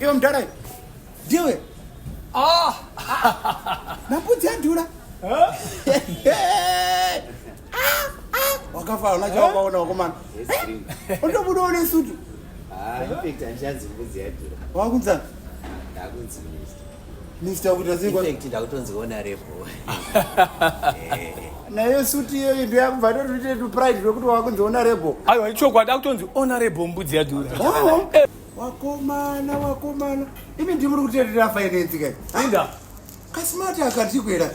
Iwe mdara ndiwe Mbudziyadhura wakafa unachokaona wakomana undobuda une sutu infect anchanzi Mbudziyadhura wakunzana ndakunzi Mr. Kutazingwa infect ndakutonziona repo nayo sutu iyo ndo yakubva totuite pride rekuti wakunziona repo aiwa ichokwadi akutonzi honorable Mbudziyadhura wakomana imi ndimuri kuteerera finance kai inda kasimati akatikwera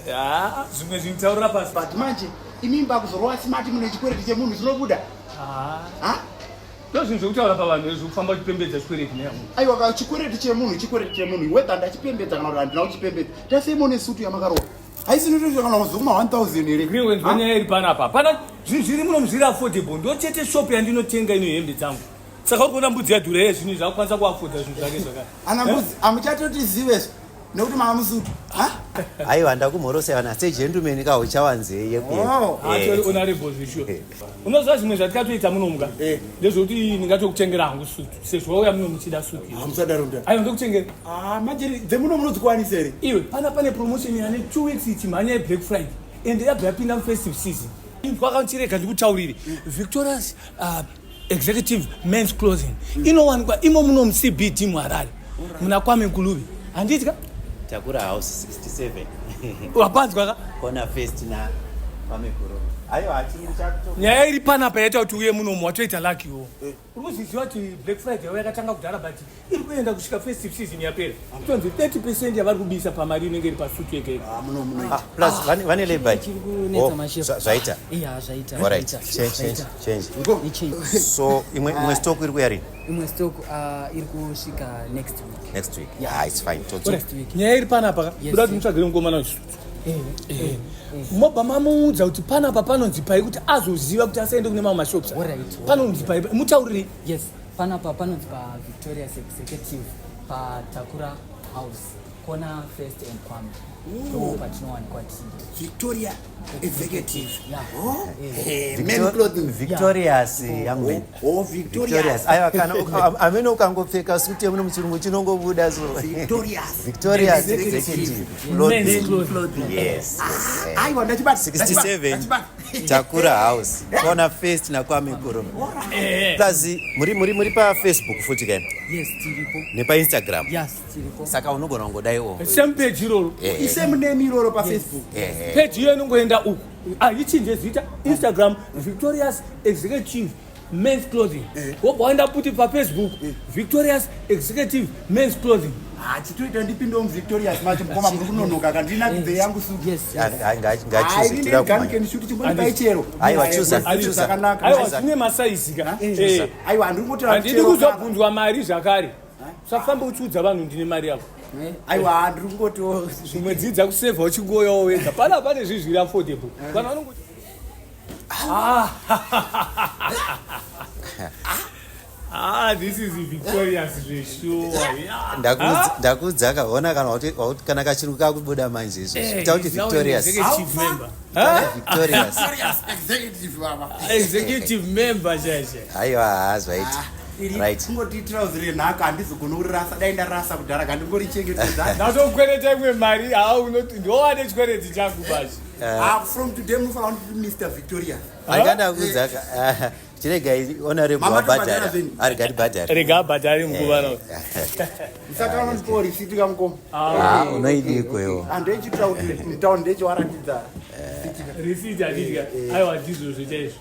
zvimwe zvinitaurira pasi but manje imimba kuzorwa simati mune chikwereti chemunhu zvinobuda ndo zvinhu zvekutaura pavanhu zvekufamba uchipembedza chikwereti neyamunhu aiwa ka chikwereti chemunhu whether ndachipembedza kana kuti handina kuchipembedza taseimone sutu yamakarova haisinotoita kana kuzokuma 1000 here griwenzi nyaya iri panapa pana zvinhu zviri muno zviri affordable ndo chete shop yandinotenga ino hembe dzangu saka uri kuona Mbudziyadhura iye zvinhu zvakukwanisa kuafoda zvinhu zvake zvakare ana mbudzi amuchatotizivezvo nekuti mava musutu aiwa ndakumhorosana segentleman kauchawanzeye atori honorable zvisho unoziva zvimwe zvatikatoita muno muka ndezvekuti ndingatokutengera hangu sutu sezvo wauya muno muchida sutu hamusadarunda aiwa ndokutengera manje dzemuno munodzikwanisa here iwe pane promotion yane 2 weeks ichimhanya yeblack friday ende yabva yapinda mufestive season kwakatirega ndikutaurire Victoria's executive men's clothing inowanikwa imo muno muCBD muHarare muna Kwame Nkulubi handitya Takura house 67 wapanzwa ka kona first na Kwame Nkulubi aiwa chiri chakuto nyaya iri panapa yaita kuti uye muno watoita lucky wo uri kuziziva kuti black friday yakatanga kudhara but iri kuenda kusvika festive season yapera kutonzi 30% yavari kubisa pamari inenge iri pasutu yeke plus vane labor zvaita Alright, change so imwe stock iri kuyarini imwe stock iri kusvika next week yeah it's fine nyaya iri panapa ka kuda kuti mutsvagire mukomana wechisutu mobva mamuudza kuti panapa panonzi pai kuti azoziva kuti asaende kune mamwe mashops panonzi pai mutaurire yes panapa panonzi paVictoria's executive paTakura house kona first and Kwame ndo patinowanikwa tiri Victoria executive men clothing Victoria's young men Victoria's aiwa kana amene ukangopfeka suti yemuno muchirungu chinongobuda so Victoria's executive clothing yes aiwa ndachibata 67 Takura house kona first na Kwame Nkulubi plus muri pa Facebook futi kana yes tiripo nepa Instagram yes tiripo saka unogona ngodaiwo same page iroro isame name iroro pa Facebook page iyo inongoenda uku ichinje zita Instagram Victoria's executive men's clothing wobva waenda puti paFacebook Victoria's executive men's clothing chitoita ndipindo muVictoria's macho mukoma muri kunonoka kandina kudze yangu sutu yes ngachizotura kumanya shuti chimboni paichero aiwa chuza zvakanaka aiwa zvine masaizi ka aiwa ndiri kutora handidi kuzobvunzwa mari zvakare usafamba uchiudza vanhu ndine mari yako aiwa ndiri kungoto zvimwe dzidza kusevha uchingoyawo wega pane zvinhu zviri affordable vanhu vanongoti this is Victoria's zveshuwa ndakuudza kaona kana kachirungu kakubuda manje izvo tauti Victoria's executive member chaiche aiwa hazvaita right kungotiitira uzire nhaka handizogona kurirasa dai ndarasa kudhara kandingorichengetedza ndazokwereta imwe mari unoti ndowane chikwereti changu bashi from today munofanira kuti Mr. Victoria angandakuudza chiregai honorable wabhadhara arigati bhadhara rega abhadhari mukuvana musaka unondipawo risiti kamukoma unoidi ikwewo handoichitira kuti mutauni ndechiwaratidza risiti adidya aiwa ndizvo zvechaizvo